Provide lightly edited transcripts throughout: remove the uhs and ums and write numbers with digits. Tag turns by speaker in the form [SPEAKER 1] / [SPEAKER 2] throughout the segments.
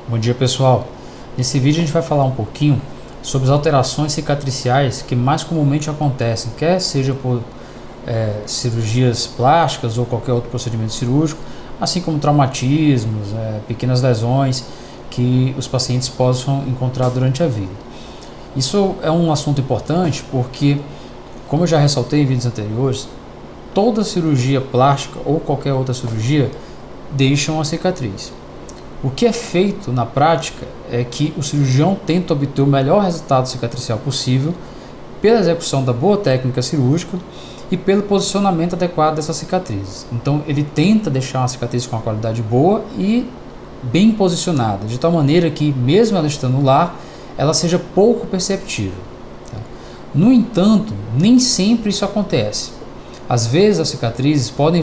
[SPEAKER 1] Bom dia, pessoal. Nesse vídeo a gente vai falar um pouquinho sobre as alterações cicatriciais que mais comumente acontecem, quer seja por cirurgias plásticas ou qualquer outro procedimento cirúrgico, assim como traumatismos, pequenas lesões que os pacientes possam encontrar durante a vida. Isso é um assunto importante porque, como eu já ressaltei em vídeos anteriores, toda cirurgia plástica ou qualquer outra cirurgia deixa uma cicatriz. O que é feito na prática é que o cirurgião tenta obter o melhor resultado cicatricial possível pela execução da boa técnica cirúrgica e pelo posicionamento adequado dessas cicatrizes. Então ele tenta deixar uma cicatriz com uma qualidade boa e bem posicionada, de tal maneira que, mesmo ela estando no lar, ela seja pouco perceptível. No entanto, nem sempre isso acontece. Às vezes as cicatrizes podem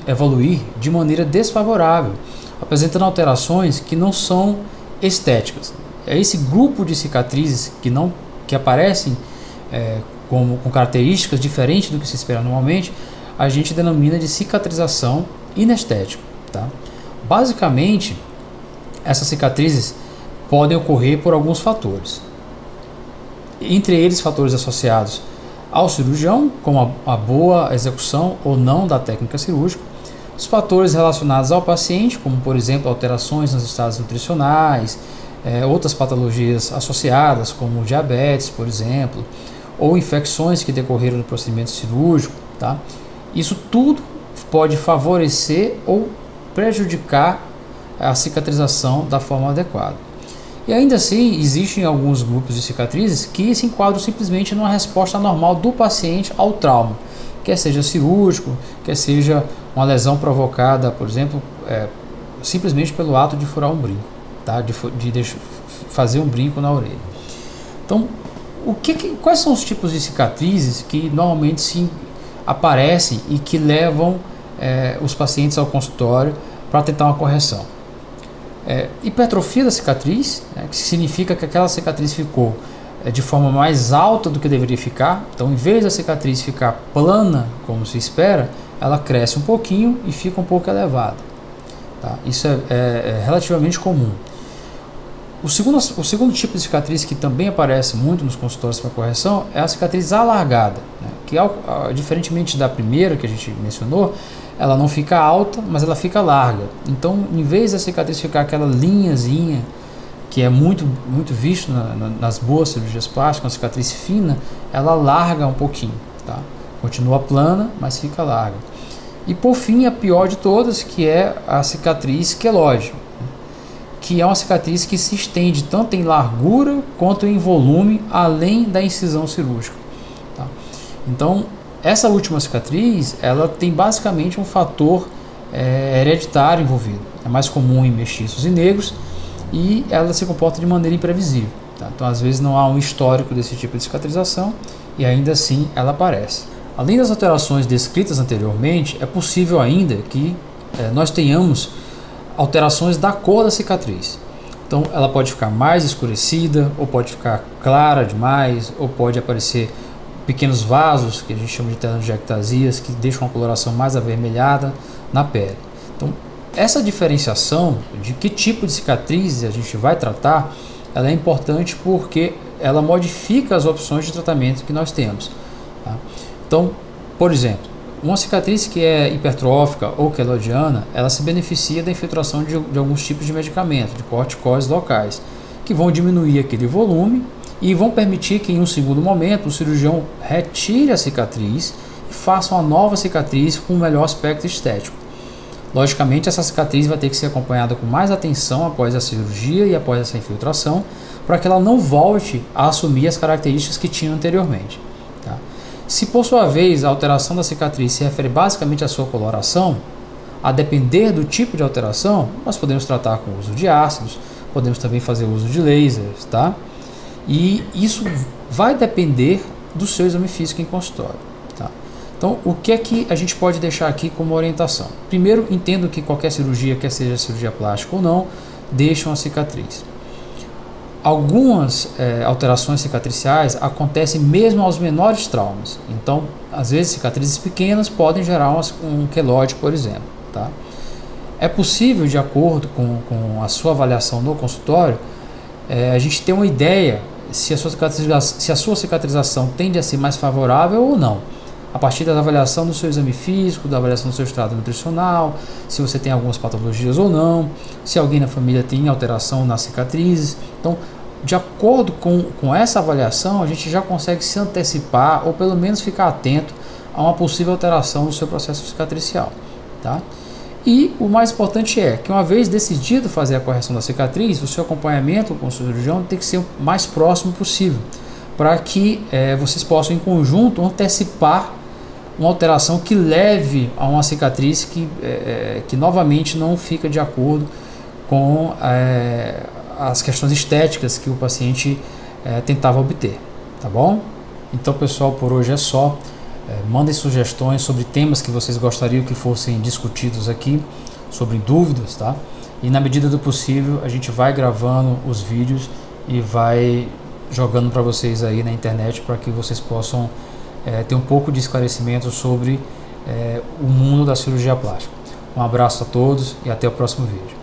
[SPEAKER 1] evoluir de maneira desfavorável, apresentando alterações que não são estéticas. É esse grupo de cicatrizes que aparecem com características diferentes do que se espera normalmente, a gente denomina de cicatrização inestética. Tá? Basicamente, essas cicatrizes podem ocorrer por alguns fatores. Entre eles, fatores associados ao cirurgião, como a boa execução ou não da técnica cirúrgica, os fatores relacionados ao paciente, como por exemplo alterações nos estados nutricionais, outras patologias associadas, como diabetes, por exemplo, ou infecções que decorreram do procedimento cirúrgico. Tá? Isso tudo pode favorecer ou prejudicar a cicatrização da forma adequada. E ainda assim, existem alguns grupos de cicatrizes que se enquadram simplesmente numa resposta normal do paciente ao trauma, quer seja cirúrgico, quer seja uma lesão provocada, por exemplo, simplesmente pelo ato de furar um brinco, tá? de fazer um brinco na orelha. Então, quais são os tipos de cicatrizes que normalmente aparecem e que levam os pacientes ao consultório para tentar uma correção? Hipertrofia da cicatriz, que significa que aquela cicatriz ficou de forma mais alta do que deveria ficar. Então, em vez da cicatriz ficar plana, como se espera, ela cresce um pouquinho e fica um pouco elevada. Tá? Isso é relativamente comum. O segundo tipo de cicatriz que também aparece muito nos consultórios para correção é a cicatriz alargada, que diferentemente da primeira que a gente mencionou, ela não fica alta, mas ela fica larga. Então, em vez da cicatriz ficar aquela linhazinha que é muito visto nas boas cirurgias plásticas, uma cicatriz fina, ela larga um pouquinho, tá? Continua plana, mas fica larga. E por fim, a pior de todas, que é a cicatriz queloide, que é uma cicatriz que se estende tanto em largura quanto em volume, além da incisão cirúrgica. Tá? Então, essa última cicatriz, ela tem basicamente um fator hereditário envolvido. É mais comum em mestiços e negros e ela se comporta de maneira imprevisível. Tá? Então, às vezes, não há um histórico desse tipo de cicatrização e ainda assim ela aparece. Além das alterações descritas anteriormente, é possível ainda que nós tenhamos alterações da cor da cicatriz. Então, ela pode ficar mais escurecida, ou pode ficar clara demais, ou pode aparecer pequenos vasos, que a gente chama de telangiectasias, que deixam uma coloração mais avermelhada na pele. Então, essa diferenciação de que tipo de cicatriz a gente vai tratar, ela é importante porque ela modifica as opções de tratamento que nós temos. Tá? Então, por exemplo, uma cicatriz que é hipertrófica ou queloidiana, ela se beneficia da infiltração de alguns tipos de medicamentos, de corticoides locais, que vão diminuir aquele volume e vão permitir que, em um segundo momento, o cirurgião retire a cicatriz e faça uma nova cicatriz com um melhor aspecto estético. Logicamente, essa cicatriz vai ter que ser acompanhada com mais atenção após a cirurgia e após essa infiltração, para que ela não volte a assumir as características que tinha anteriormente. Tá? Se, por sua vez, a alteração da cicatriz se refere basicamente à sua coloração, a depender do tipo de alteração, nós podemos tratar com o uso de ácidos, podemos também fazer uso de lasers, tá? E isso vai depender do seu exame físico em consultório. Tá? Então, o que é que a gente pode deixar aqui como orientação? Primeiro, entendo que qualquer cirurgia, quer seja cirurgia plástica ou não, deixa uma cicatriz. Algumas alterações cicatriciais acontecem mesmo aos menores traumas. Então, às vezes, cicatrizes pequenas podem gerar um queloide, por exemplo. Tá? é possível, de acordo com a sua avaliação no consultório, a gente ter uma ideia se a sua cicatrização tende a ser mais favorável ou não, a partir da avaliação do seu exame físico, da avaliação do seu estado nutricional, se você tem algumas patologias ou não, se alguém na família tem alteração nas cicatrizes. Então, de acordo com essa avaliação, a gente já consegue se antecipar ou pelo menos ficar atento a uma possível alteração no seu processo cicatricial, tá? E o mais importante é que, uma vez decidido fazer a correção da cicatriz, o seu acompanhamento com o cirurgião tem que ser o mais próximo possível, para que vocês possam em conjunto antecipar uma alteração que leve a uma cicatriz que novamente não fica de acordo com as questões estéticas que o paciente tentava obter, tá bom? Então, pessoal, por hoje é só. Mandem sugestões sobre temas que vocês gostariam que fossem discutidos aqui, sobre dúvidas, tá? E na medida do possível a gente vai gravando os vídeos e vai jogando para vocês aí na internet, para que vocês possam ter um pouco de esclarecimento sobre o mundo da cirurgia plástica. Um abraço a todos e até o próximo vídeo.